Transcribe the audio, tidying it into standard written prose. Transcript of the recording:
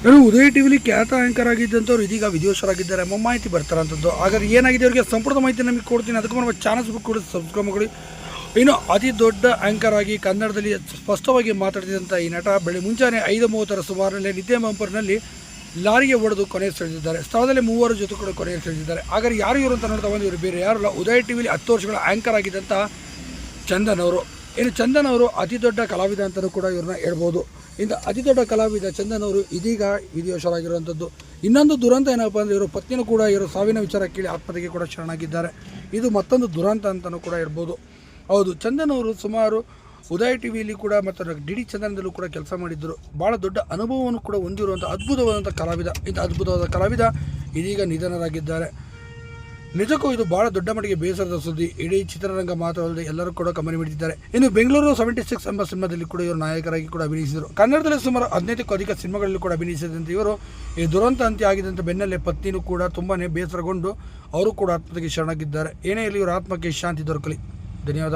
ಇನ್ನು ಉದಯ ಟಿವಿಲಿ ಖ್ಯಾತ ಆ್ಯಂಕರ್ ಆಗಿದ್ದಂಥವ್ರು ಇದೀಗ ವಿಧಿವಶರಾಗಿದ್ದಾರೆ ಎಂಬ ಮಾಹಿತಿ ಬರ್ತಾರಂಥದ್ದು. ಹಾಗಾದ್ರೆ ಏನಾಗಿದೆ ಅವರಿಗೆ ಸಂಪೂರ್ಣ ಮಾಹಿತಿ ನಮಗೆ ಕೊಡ್ತೀನಿ. ಅದಕ್ಕೂ ನಮ್ಮ ಚಾನಲ್ಸ್ ಕೂಡ ಸಬ್ಸ್ಕ್ರೈಬ್ ಮಾಡಿ. ಇನ್ನು ಅತಿ ದೊಡ್ಡ ಆ್ಯಂಕರ್ ಆಗಿ ಕನ್ನಡದಲ್ಲಿ ಸ್ಪಷ್ಟವಾಗಿ ಮಾತಾಡ್ತಿದ್ದಂಥ ಈ ನಟ ಮುಂಜಾನೆ 5:30 ಸುಮಾರಿನಲ್ಲಿ ನಿದ್ದೆ ಬಂಪರ್ನಲ್ಲಿ ಲಾರಿಗೆ ಹೊಡೆದು ಕೊನೆ ಸೆಳೆದಿದ್ದಾರೆ. ಸ್ಥಳದಲ್ಲಿ 3 ಜೊತೆ ಕೂಡ ಕೊನೆ ಸೆಳೆದಿದ್ದಾರೆ. ಹಾಗಾದ್ರೆ ಯಾರು ಇವರು ಅಂತ ನೋಡ್ತಾ ಬಂದು ಇವರು ಬೇರೆ ಯಾರಲ್ಲ, ಉದಯ ಟಿವಿಲಿ 10 ವರ್ಷಗಳ ಆ್ಯಂಕರ್ ಆಗಿದ್ದಂಥ ಚಂದನ್ ಅವರು. ಇನ್ನು ಚಂದನ್ ಅವರು ಅತಿ ದೊಡ್ಡ ಕಲಾವಿದ ಅಂತಲೂ ಕೂಡ ಇವ್ರನ್ನ ಹೇಳ್ಬೋದು. ಇಂಥ ಅತಿ ದೊಡ್ಡ ಕಲಾವಿದ ಚಂದನ್ ಅವರು ಇದೀಗ ವಿಧಿವಶರಾಗಿರುವಂಥದ್ದು. ಇನ್ನೊಂದು ದುರಂತ ಏನಪ್ಪ ಅಂದರೆ ಇವರು ಪತ್ನಿನೂ ಕೂಡ ಇವರು ಸಾವಿನ ವಿಚಾರ ಕೇಳಿ ಆತ್ಮಹತ್ಯೆಗೆ ಕೂಡ ಶರಣಾಗಿದ್ದಾರೆ. ಇದು ಮತ್ತೊಂದು ದುರಂತ ಅಂತಲೂ ಕೂಡ ಹೇಳ್ಬೋದು. ಹೌದು, ಚಂದನ್ ಅವರು ಸುಮಾರು ಉದಯ ಟಿವಿಯಲ್ಲಿ ಕೂಡ ಮತ್ತು ಡಿ ಚಂದನದಲ್ಲೂ ಕೂಡ ಕೆಲಸ ಮಾಡಿದ್ದರು. ಭಾಳ ದೊಡ್ಡ ಅನುಭವವನ್ನು ಕೂಡ ಹೊಂದಿರುವಂಥ ಅದ್ಭುತವಾದಂಥ ಕಲಾವಿದ. ಇಂಥ ಅದ್ಭುತವಾದ ಕಲಾವಿದ ಇದೀಗ ನಿಧನರಾಗಿದ್ದಾರೆ. ನಿಜಕ್ಕೂ ಇದು ಭಾಳ ದೊಡ್ಡ ಮಟ್ಟಿಗೆ ಬೇಸರದ ಸುದ್ದಿ. ಇಡೀ ಚಿತ್ರರಂಗ ಮಾತ್ರವಲ್ಲದೆ ಎಲ್ಲರೂ ಕೂಡ ಗಮನ ಬಿಟ್ಟಿದ್ದಾರೆ. ಇನ್ನು ಬೆಂಗಳೂರು 76 ಎಂಬ ಸಿನಿಮಾದಲ್ಲಿ ಕೂಡ ಇವರು ನಾಯಕರಾಗಿ ಕೂಡ ಅಭಿನಯಿಸಿದರು. ಕನ್ನಡದಲ್ಲಿ ಸುಮಾರು 15ಕ್ಕೂ ಅಧಿಕ ಸಿನಿಮಾಗಳಲ್ಲಿ ಕೂಡ ಅಭಿನಯಿಸಿದಂತೆ ಇವರು ಈ ದುರಂತ ಅಂತ್ಯ ಆಗಿದ್ದಂಥ ಬೆನ್ನಲ್ಲೇ ಪತ್ನಿನೂ ಕೂಡ ತುಂಬಾ ಬೇಸರಗೊಂಡು ಅವರು ಕೂಡ ಆತ್ಮಹತ್ಯೆಗೆ ಶರಣಾಗಿದ್ದಾರೆ. ಏನೇ ಇರಲಿ ಇವರ ಆತ್ಮಕ್ಕೆ ಶಾಂತಿ ದೊರಕಲಿ. ಧನ್ಯವಾದ.